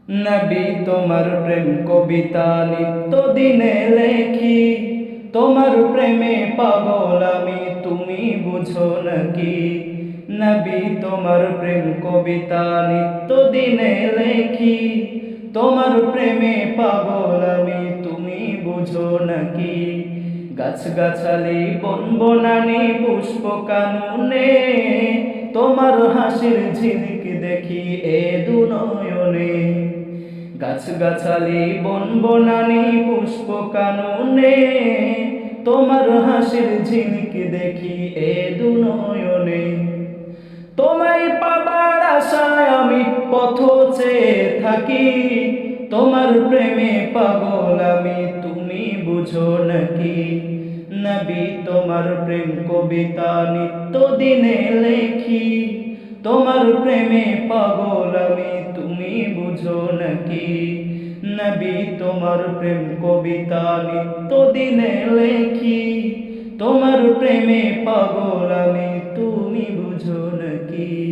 নবী তোমার প্রেম কবিতা নিত্য দিনে লেখি, তোমার প্রেমে পাগল আমি, তুমি বুঝো নাকি? নবী তোমার প্রেম কবিতা নিত্য দিনে লেখি, তোমার প্রেমে পাগল আমি, তুমি বুঝো নাকি? গাছ গাছালি বন বনানি পুষ্প কাননে, তোমার হাসির ঝিলিক দেখি এ দুনয়নে। গাছ গাছালি বন বনানি পুষ্প কাননে, তোমার হাসির ঝিলিক দেখি এ দুনয়নে। তোমায় পাবার আশায় আমি পথ চেয়ে থাকি, তোমার প্রেমে পাগল আমি, তুমি বুঝো নাকি? নবী তোমার প্রেম কবিতা নিত্য দিনে লেখি, তোমার প্রেমে পাগল আমি, তুমি বুঝো নাকি? নবী তোমার প্রেম কবিতা নিত্য দিনে লেখি, তোমার প্রেমে পাগল আমি, তুমি বুঝো নাকি?